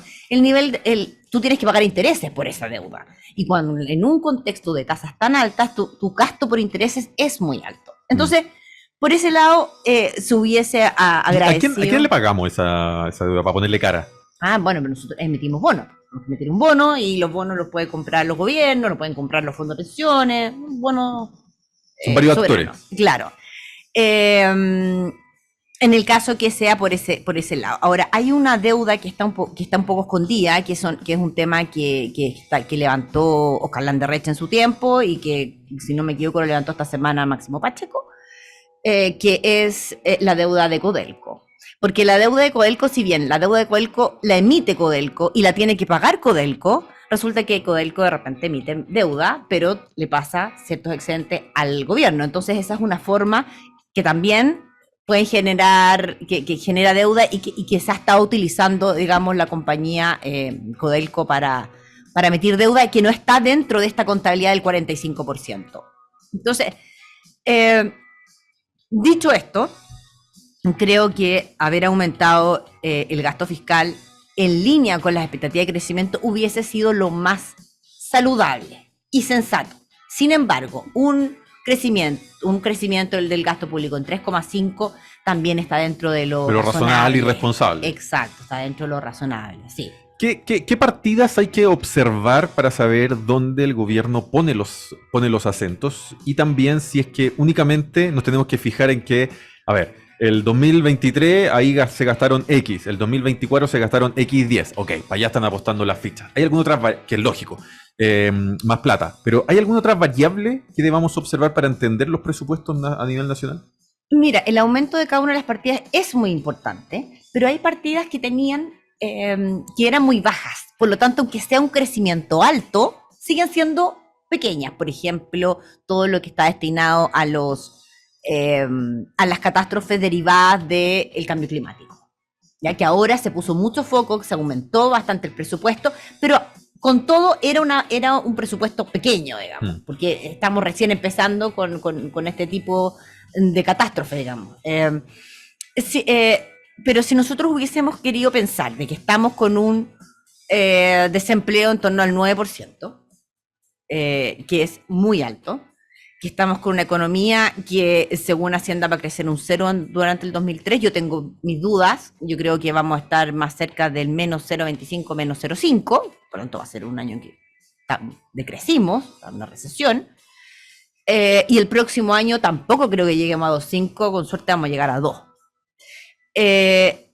Tú tienes que pagar intereses por esa deuda. Y cuando en un contexto de tasas tan altas, tu gasto por intereses es muy alto. Entonces, por ese lado, se hubiese agradecido. ¿A quién le pagamos esa deuda para ponerle cara? Bueno, pero nosotros emitimos bonos. Nos emitir un bono y los bonos los pueden comprar los gobiernos, los pueden comprar los fondos de pensiones, bonos. Son varios soberanos. actores. Claro. En el caso que sea por ese lado. Ahora, hay una deuda que está un poco escondida, que es un tema que levantó Oscar Landerreche en su tiempo y que, si no me equivoco, lo levantó esta semana Máximo Pacheco, que es la deuda de Codelco. Porque la deuda de Codelco, si bien la deuda de Codelco la emite Codelco y la tiene que pagar Codelco, resulta que Codelco de repente emite deuda, pero le pasa ciertos excedentes al gobierno. Entonces esa es una forma que también puede generar, que genera deuda y que se ha estado utilizando, digamos, la compañía Codelco para emitir deuda, y que no está dentro de esta contabilidad del 45%. Entonces, dicho esto, creo que haber aumentado el gasto fiscal en línea con las expectativas de crecimiento hubiese sido lo más saludable y sensato. Sin embargo, un crecimiento del gasto público en 3,5 también está dentro de lo razonable y responsable. Exacto, está dentro de lo razonable, sí. ¿Qué partidas hay que observar para saber dónde el gobierno pone los acentos? Y también si es que únicamente nos tenemos que fijar en que, a ver, el 2023 ahí se gastaron X, el 2024 se gastaron X10. Ok, para allá están apostando las fichas. ¿Hay alguna otra, que es lógico, más plata, pero hay alguna otra variable que debamos observar para entender los presupuestos a nivel nacional? Mira, el aumento de cada una de las partidas es muy importante, pero hay partidas que que eran muy bajas. Por lo tanto, aunque sea un crecimiento alto, siguen siendo pequeñas. Por ejemplo, todo lo que está destinado a las catástrofes derivadas del cambio climático, ya que ahora se puso mucho foco, se aumentó bastante el presupuesto, pero con todo era un presupuesto pequeño, digamos, porque estamos recién empezando con este tipo de catástrofe, digamos. Pero si nosotros hubiésemos querido pensar de que estamos con un desempleo en torno al 9%, que es muy alto, que estamos con una economía que según Hacienda va a crecer un 0 durante el 2003, yo tengo mis dudas, yo creo que vamos a estar más cerca del menos 0,25, menos 0,5, pronto va a ser un año en que decrecimos, una recesión, y el próximo año tampoco creo que lleguemos a 2,5, con suerte vamos a llegar a 2.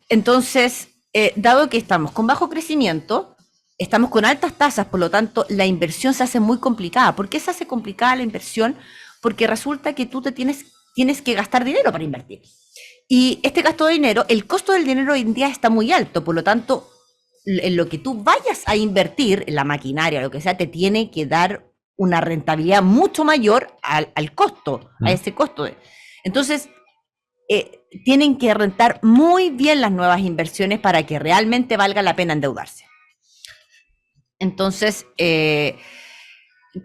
Entonces, dado que estamos con bajo crecimiento, estamos con altas tasas, por lo tanto, la inversión se hace muy complicada. ¿Por qué se hace complicada la inversión? Porque resulta que tú tienes que gastar dinero para invertir. Y este gasto de dinero, el costo del dinero hoy en día está muy alto, por lo tanto, en lo que tú vayas a invertir, en la maquinaria, lo que sea, te tiene que dar una rentabilidad mucho mayor al costo, a ese costo. Entonces, tienen que rentar muy bien las nuevas inversiones para que realmente valga la pena endeudarse. Entonces,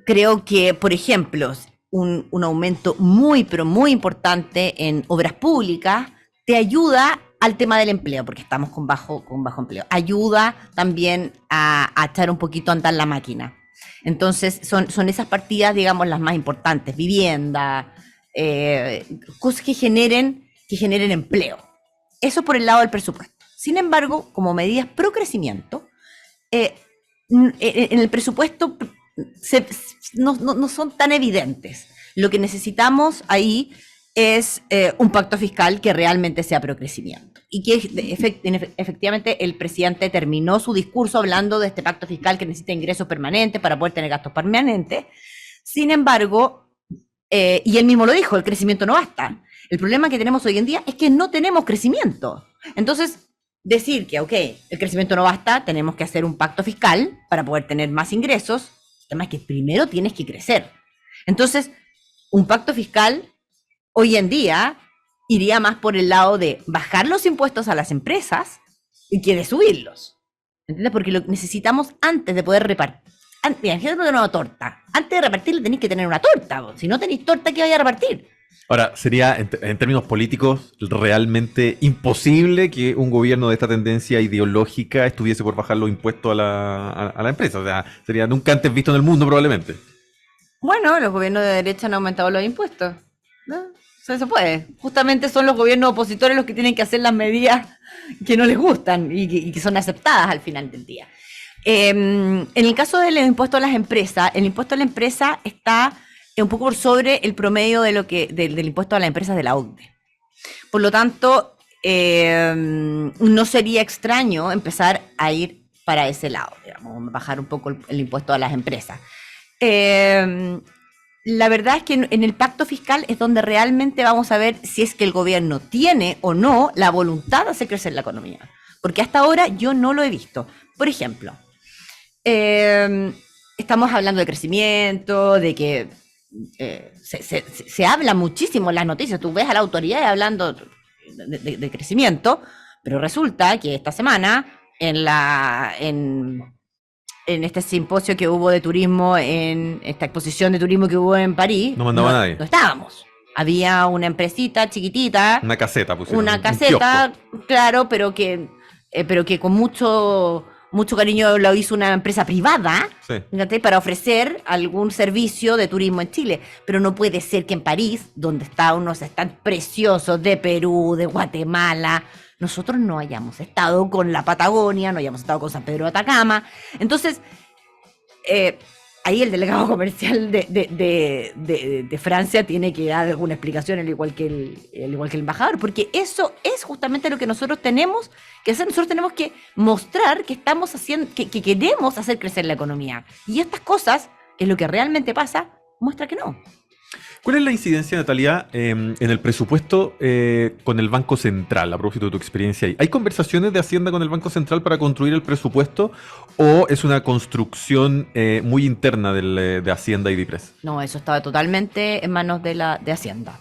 creo que, por ejemplo, un aumento muy, pero muy importante en obras públicas te ayuda al tema del empleo, porque estamos con bajo empleo. Ayuda también a echar un poquito a andar la máquina. Entonces, son esas partidas, digamos, las más importantes. Vivienda, cosas que generen empleo. Eso por el lado del presupuesto. Sin embargo, como medidas pro crecimiento, en el presupuesto no son tan evidentes. Lo que necesitamos ahí es un pacto fiscal que realmente sea pro crecimiento. Y que efectivamente el presidente terminó su discurso hablando de este pacto fiscal que necesita ingresos permanentes para poder tener gastos permanentes. Sin embargo, y él mismo lo dijo, el crecimiento no basta. El problema que tenemos hoy en día es que no tenemos crecimiento. Entonces, decir que, ok, el crecimiento no basta, tenemos que hacer un pacto fiscal para poder tener más ingresos. El tema es que primero tienes que crecer. Entonces, un pacto fiscal hoy en día iría más por el lado de bajar los impuestos a las empresas que de subirlos. ¿Entiendes? Porque lo necesitamos antes de poder repartir. Mira, ejemplo de una torta. Antes de repartirla tenéis que tener una torta. Si no tenéis torta, ¿qué vais a repartir? Ahora, sería en términos políticos realmente imposible que un gobierno de esta tendencia ideológica estuviese por bajar los impuestos a la empresa. O sea, sería nunca antes visto en el mundo probablemente. Bueno, los gobiernos de derecha han aumentado los impuestos, ¿no? O sea, se puede. Justamente son los gobiernos opositores los que tienen que hacer las medidas que no les gustan y que son aceptadas al final del día. En el caso del impuesto a las empresas, el impuesto a la empresa está un poco por sobre el promedio de del impuesto a las empresas de la OCDE. Por lo tanto, no sería extraño empezar a ir para ese lado, digamos, bajar un poco el impuesto a las empresas. La verdad es que en el pacto fiscal es donde realmente vamos a ver si es que el gobierno tiene o no la voluntad de hacer crecer la economía. Porque hasta ahora yo no lo he visto. Por ejemplo, estamos hablando de crecimiento, de que se habla muchísimo en las noticias. Tú ves a la autoridad hablando de crecimiento, pero resulta que esta semana en este simposio que hubo de turismo, en esta exposición de turismo que hubo en París, no mandaba nadie. No estábamos. Había una empresita chiquitita. Una caseta pusieron. Una caseta, claro, pero que con mucho cariño lo hizo una empresa privada, sí, para ofrecer algún servicio de turismo en Chile. Pero no puede ser que en París, donde está unos stands preciosos de Perú, de Guatemala, nosotros no hayamos estado con la Patagonia, no hayamos estado con San Pedro de Atacama. Entonces, ahí el delegado comercial de Francia tiene que dar alguna explicación, al igual que el embajador, porque eso es justamente lo que nosotros tenemos que hacer. Nosotros tenemos que mostrar que estamos haciendo, que queremos hacer crecer la economía. Y estas cosas, que es lo que realmente pasa, muestra que no. ¿Cuál es la incidencia, Natalia, en el presupuesto con el Banco Central, a propósito de tu experiencia ahí? ¿Hay conversaciones de Hacienda con el Banco Central para construir el presupuesto o es una construcción muy interna de Hacienda y DIPRES? No, eso estaba totalmente en manos de Hacienda.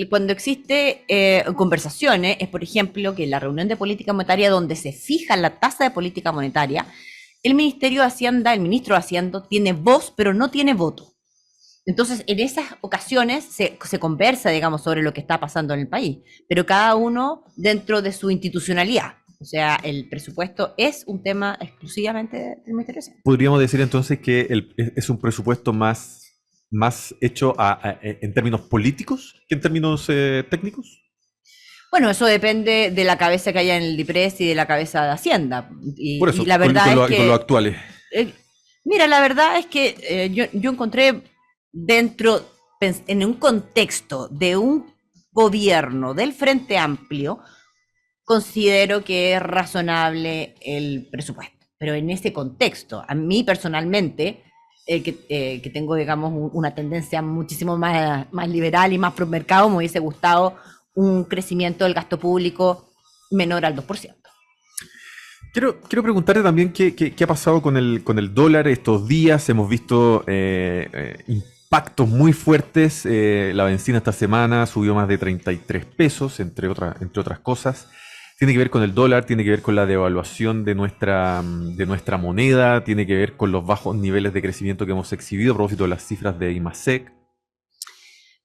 Cuando existe conversaciones, es por ejemplo que en la reunión de política monetaria donde se fija la tasa de política monetaria, el Ministerio de Hacienda, el ministro de Hacienda, tiene voz pero no tiene voto. Entonces, en esas ocasiones se conversa, digamos, sobre lo que está pasando en el país, pero cada uno dentro de su institucionalidad. O sea, el presupuesto es un tema exclusivamente del Ministerio de Hacienda. ¿Podríamos decir entonces que es un presupuesto más hecho en términos políticos que en términos técnicos? Bueno, eso depende de la cabeza que haya en el DIPRES y de la cabeza de Hacienda. Por eso, y la verdad con lo actual. Mira, la verdad es que yo encontré en un contexto de un gobierno del Frente Amplio, considero que es razonable el presupuesto. Pero en ese contexto, a mí personalmente, que tengo, digamos, una tendencia muchísimo más liberal y más pro mercado, me hubiese gustado un crecimiento del gasto público menor al 2%. Quiero preguntarte también qué ha pasado con el dólar estos días. Hemos visto impactos muy fuertes. La benzina esta semana subió más de 33 pesos, entre otras cosas. Tiene que ver con el dólar, tiene que ver con la devaluación de nuestra moneda, tiene que ver con los bajos niveles de crecimiento que hemos exhibido a propósito de las cifras de IMASEC.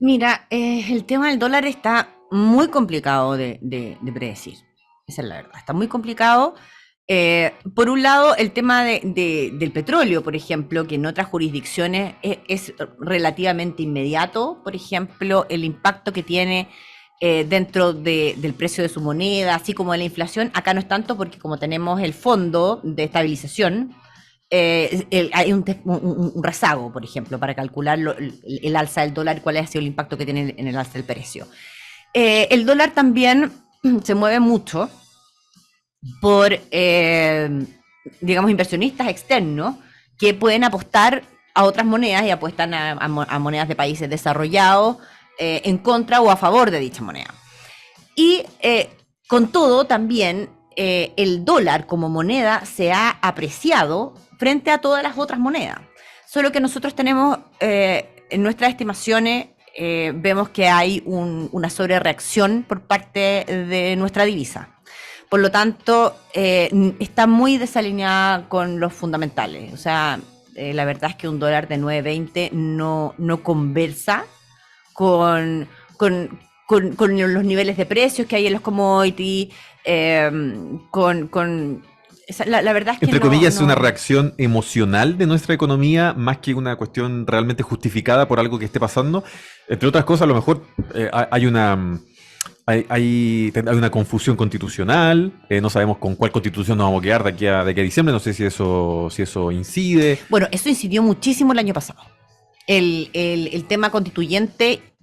Mira, el tema del dólar está muy complicado de predecir. Esa es la verdad. Está muy complicado. Por un lado, el tema del petróleo, por ejemplo, que en otras jurisdicciones es relativamente inmediato. Por ejemplo, el impacto que tiene dentro del precio de su moneda, así como de la inflación, acá no es tanto porque como tenemos el fondo de estabilización, hay un rezago, por ejemplo, para calcular el alza del dólar, cuál ha sido el impacto que tiene en el alza del precio. El dólar también se mueve mucho por, digamos, inversionistas externos que pueden apostar a otras monedas y apuestan a monedas de países desarrollados en contra o a favor de dicha moneda. Y con todo, también el dólar como moneda se ha apreciado frente a todas las otras monedas. Solo que nosotros tenemos, en nuestras estimaciones, vemos que hay una sobrereacción por parte de nuestra divisa. Por lo tanto, está muy desalineada con los fundamentales. O sea, la verdad es que un dólar de 9.20 no conversa con, con los niveles de precios que hay en los commodities, la verdad es que Entre comillas, es una reacción emocional de nuestra economía más que una cuestión realmente justificada por algo que esté pasando. Entre otras cosas, a lo mejor hay una confusión constitucional, no sabemos con cuál constitución nos vamos a quedar de aquí a diciembre, no sé si eso incide. Bueno, eso incidió muchísimo el año pasado. El tema constituyente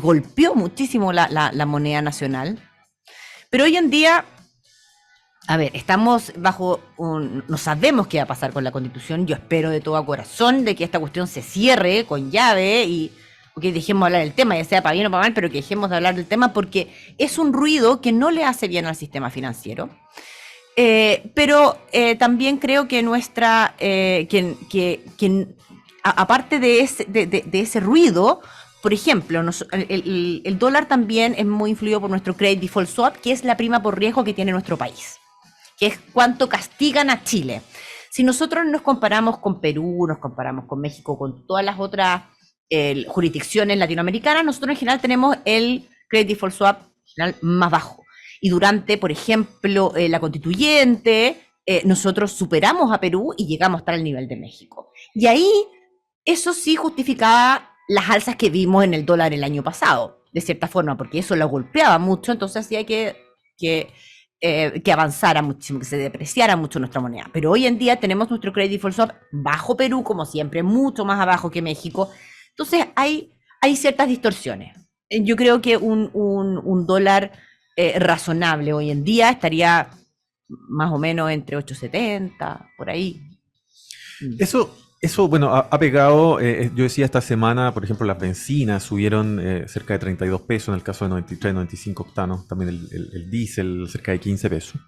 golpeó muchísimo la moneda nacional, pero hoy en día, a ver, estamos no sabemos qué va a pasar con la Constitución. Yo espero de todo corazón de que esta cuestión se cierre con llave y que dejemos de hablar del tema, ya sea para bien o para mal, pero que dejemos de hablar del tema porque es un ruido que no le hace bien al sistema financiero. Pero también creo que aparte de ese ruido, por ejemplo, el dólar también es muy influido por nuestro Credit Default Swap, que es la prima por riesgo que tiene nuestro país, que es cuánto castigan a Chile. Si nosotros nos comparamos con Perú, nos comparamos con México, con todas las otras jurisdicciones latinoamericanas, nosotros en general tenemos el Credit Default Swap general más bajo. Y durante, por ejemplo, la constituyente, nosotros superamos a Perú y llegamos a estar al nivel de México. Y ahí, eso sí justificaba las alzas que vimos en el dólar el año pasado, de cierta forma, porque eso lo golpeaba mucho, entonces sí hay que avanzara muchísimo, que se depreciara mucho nuestra moneda. Pero hoy en día tenemos nuestro Credit Default Swap bajo Perú, como siempre, mucho más abajo que México. Entonces hay ciertas distorsiones. Yo creo que un dólar razonable hoy en día estaría más o menos entre 8.70, por ahí. Eso, bueno, ha pegado. Yo decía esta semana, por ejemplo, las bencinas subieron cerca de 32 pesos, en el caso de 93, 95 octanos, también el diésel cerca de 15 pesos.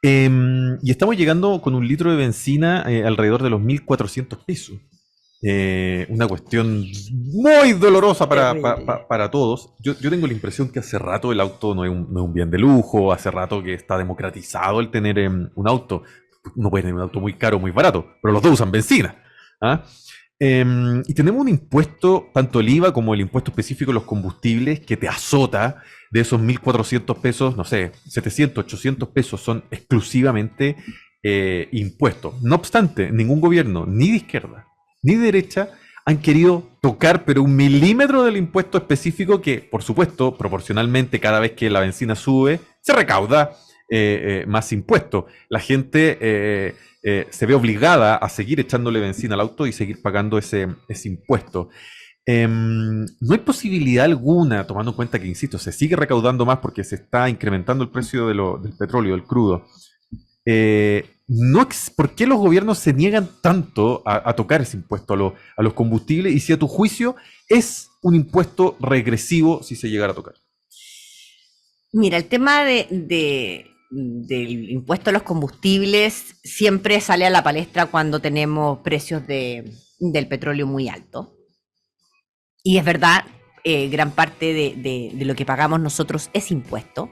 Y estamos llegando con un litro de benzina alrededor de los 1.400 pesos. Una cuestión muy dolorosa para todos. Yo tengo la impresión que hace rato el auto no es un bien de lujo, hace rato que está democratizado el tener un auto. Uno puede tener un auto muy caro o muy barato, pero los dos usan benzina. ¿Ah? Y tenemos un impuesto, tanto el IVA como el impuesto específico de los combustibles, que te azota. De esos 1.400 pesos, no sé, 700, 800 pesos son exclusivamente impuestos. No obstante, ningún gobierno, ni de izquierda ni de derecha, han querido tocar pero 1 milímetro del impuesto específico que, por supuesto, proporcionalmente cada vez que la benzina sube, se recauda más impuesto. La gente se ve obligada a seguir echándole benzina al auto y seguir pagando ese impuesto. No hay posibilidad alguna, tomando en cuenta que, insisto, se sigue recaudando más porque se está incrementando el precio del petróleo, del crudo. ¿Por qué los gobiernos se niegan tanto a tocar ese impuesto a los combustibles? Y si a tu juicio es un impuesto regresivo si se llegara a tocar. Mira, el tema del impuesto a los combustibles siempre sale a la palestra cuando tenemos precios del petróleo muy altos. Y es verdad, gran parte de lo que pagamos nosotros es impuesto.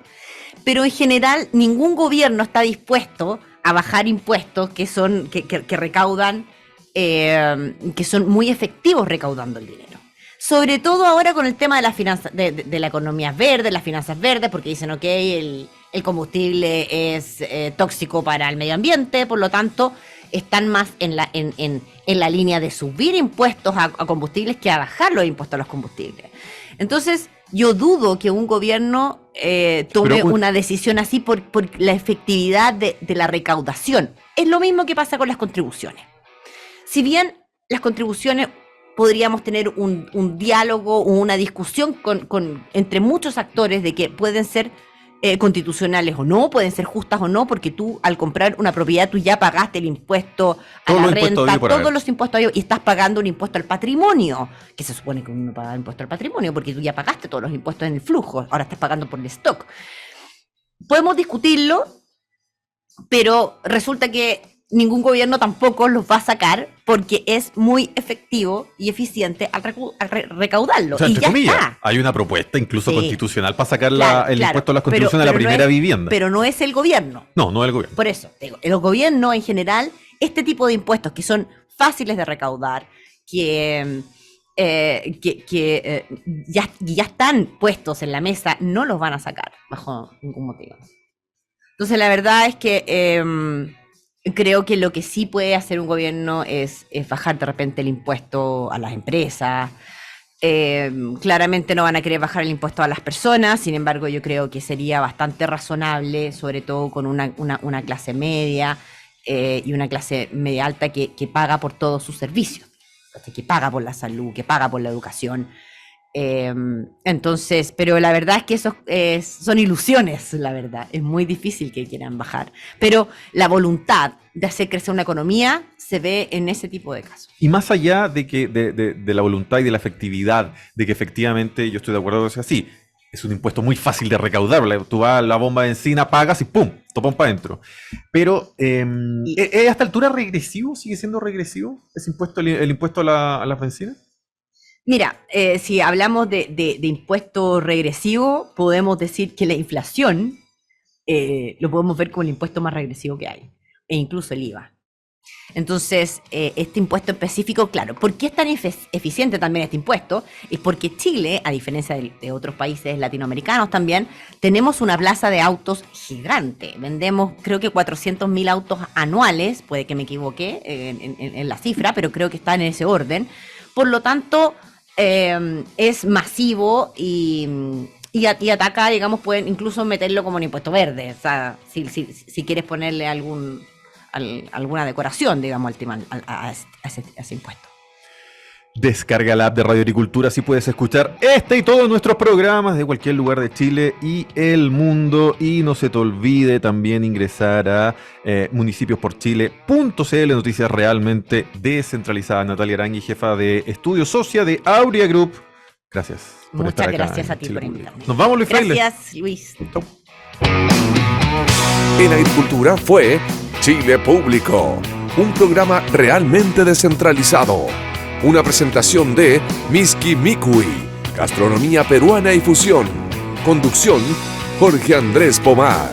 Pero en general ningún gobierno está dispuesto a bajar impuestos que recaudan, que son muy efectivos recaudando el dinero. Sobre todo ahora con el tema de las finanzas, de la economía verde, las finanzas verdes, porque dicen, ok, el combustible es tóxico para el medio ambiente, por lo tanto, están más en la línea de subir impuestos a combustibles que a bajar los impuestos a los combustibles. Entonces, yo dudo que un gobierno tome una decisión así por la efectividad de la recaudación. Es lo mismo que pasa con las contribuciones. Si bien las contribuciones podríamos tener un diálogo o una discusión entre muchos actores de que pueden ser constitucionales o no, pueden ser justas o no, porque tú al comprar una propiedad tú ya pagaste el impuesto a la renta, todos los impuestos y estás pagando un impuesto al patrimonio, que se supone que uno paga impuesto al patrimonio porque tú ya pagaste todos los impuestos en el flujo, ahora estás pagando por el stock. Podemos discutirlo, pero resulta que ningún gobierno tampoco los va a sacar porque es muy efectivo y eficiente al recaudarlo. O sea, y entre ya comillas, está. hay una propuesta incluso Sí. constitucional para sacar Claro, el claro, impuesto a las contribuciones a la no primera es- vivienda. Pero no es el gobierno. No es el gobierno. Por eso, digo, el gobierno en general, este tipo de impuestos que son fáciles de recaudar, que ya están puestos en la mesa, no los van a sacar bajo ningún motivo. Entonces, la verdad es que creo que lo que sí puede hacer un gobierno es bajar de repente el impuesto a las empresas. Claramente no van a querer bajar el impuesto a las personas, sin embargo yo creo que sería bastante razonable, sobre todo con una clase media y una clase media alta que paga por todos sus servicios, que paga por la salud, que paga por la educación. Entonces, pero la verdad es que eso son ilusiones, la verdad. Es muy difícil que quieran bajar. Pero la voluntad de hacer crecer una economía se ve en ese tipo de casos. Y más allá de la voluntad y de la efectividad, de que efectivamente yo estoy de acuerdo con que sea así, es un impuesto muy fácil de recaudar. Tú vas a la bomba de benzina, pagas y ¡pum! Topón para adentro. Pero, ¿es a esta altura regresivo? ¿Sigue siendo regresivo ese impuesto, el impuesto a las bencinas? Mira, si hablamos de impuesto regresivo, podemos decir que la inflación lo podemos ver como el impuesto más regresivo que hay, e incluso el IVA. Entonces, este impuesto específico, claro, ¿por qué es tan eficiente también este impuesto? Es porque Chile, a diferencia de otros países latinoamericanos también, tenemos una plaza de autos gigante. Vendemos, creo que 400.000 autos anuales, puede que me equivoque en la cifra, pero creo que está en ese orden. Por lo tanto, es masivo y ataca, digamos, pueden incluso meterlo como un impuesto verde. O sea, si quieres ponerle alguna decoración, digamos, al tema, a ese impuesto. Descarga la app de Radio Agricultura, así puedes escuchar este y todos nuestros programas de cualquier lugar de Chile y el mundo. Y no se te olvide también ingresar a municipios-por-chile.cl, noticias realmente descentralizadas. Natalia Arangui, jefa de estudio socia de Aurea Group. Gracias por Muchas estar acá gracias en a ti Chile por Público. invitarme. Nos vamos, Luis Fraile. Gracias, Luis. Chau. En Agricultura fue Chile Público, un programa realmente descentralizado. Una presentación de Miski Mikui, gastronomía peruana y fusión. Conducción, Jorge Andrés Pomar.